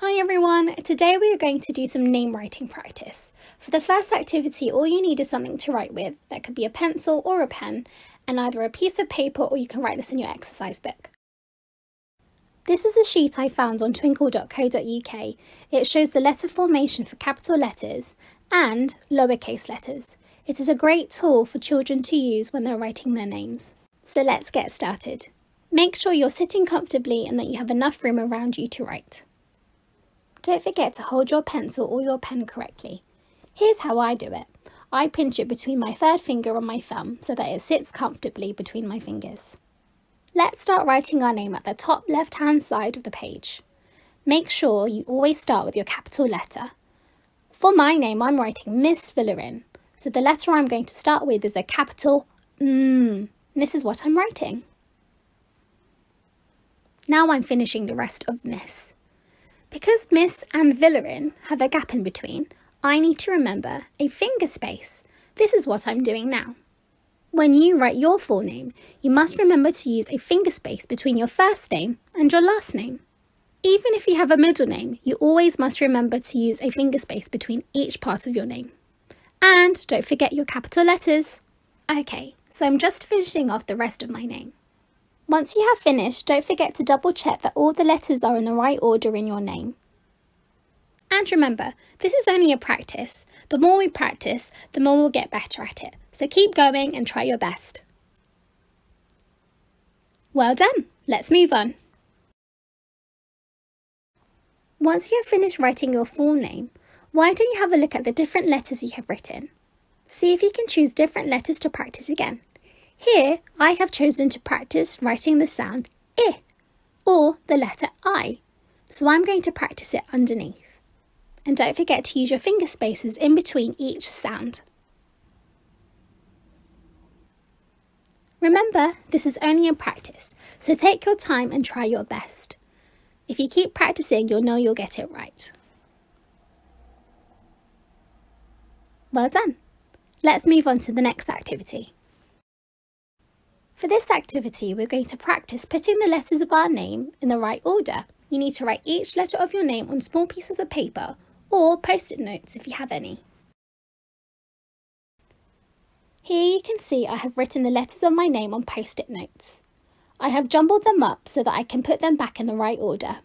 Hi everyone, today we are going to do some name writing practice. For the first activity, all you need is something to write with. That could be a pencil or a pen, and either a piece of paper or you can write this in your exercise book. This is a sheet I found on twinkle.co.uk. It shows the letter formation for capital letters and lowercase letters. It is a great tool for children to use when they're writing their names. So let's get started. Make sure you're sitting comfortably and that you have enough room around you to write. Don't forget to hold your pencil or your pen correctly. Here's how I do it. I pinch it between my third finger and my thumb so that it sits comfortably between my fingers. Let's start writing our name at the top left-hand side of the page. Make sure you always start with your capital letter. For my name, I'm writing Miss Villarin, so the letter I'm going to start with is a capital M. This is what I'm writing. Now I'm finishing the rest of Miss. Because Miss and Villarin have a gap in between, I need to remember a finger space. This is what I'm doing now. When you write your full name, you must remember to use a finger space between your first name and your last name. Even if you have a middle name, you always must remember to use a finger space between each part of your name. And don't forget your capital letters. Okay, so I'm just finishing off the rest of my name. Once you have finished, don't forget to double check that all the letters are in the right order in your name. And remember, this is only a practice. The more we practice, the more we'll get better at it. So keep going and try your best. Well done, let's move on. Once you have finished writing your full name, why don't you have a look at the different letters you have written? See if you can choose different letters to practice again. Here, I have chosen to practice writing the sound I or the letter I, so I'm going to practice it underneath. And don't forget to use your finger spaces in between each sound. Remember, this is only a practice, so take your time and try your best. If you keep practicing, you'll know you'll get it right. Well done. Let's move on to the next activity. For this activity, we're going to practice putting the letters of our name in the right order. You need to write each letter of your name on small pieces of paper or post-it notes if you have any. Here you can see I have written the letters of my name on post-it notes. I have jumbled them up so that I can put them back in the right order.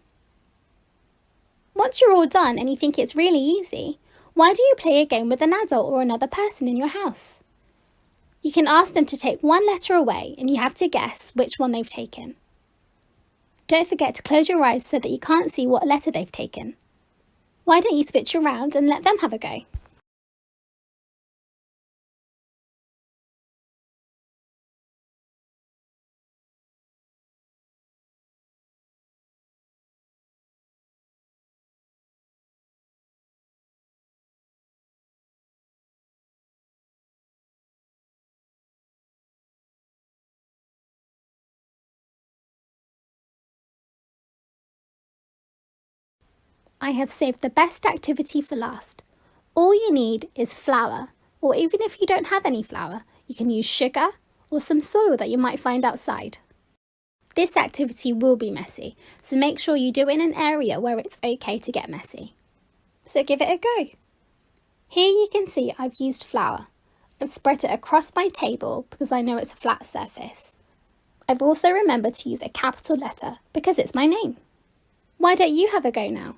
Once you're all done and you think it's really easy, why do you play a game with an adult or another person in your house? You can ask them to take one letter away and you have to guess which one they've taken. Don't forget to close your eyes so that you can't see what letter they've taken. Why don't you switch around and let them have a go? I have saved the best activity for last. All you need is flour, or even if you don't have any flour, you can use sugar or some soil that you might find outside. This activity will be messy, so make sure you do it in an area where it's okay to get messy. So give it a go. Here you can see I've used flour. I've spread it across my table because I know it's a flat surface. I've also remembered to use a capital letter because it's my name. Why don't you have a go now?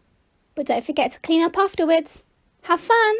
But don't forget to clean up afterwards. Have fun!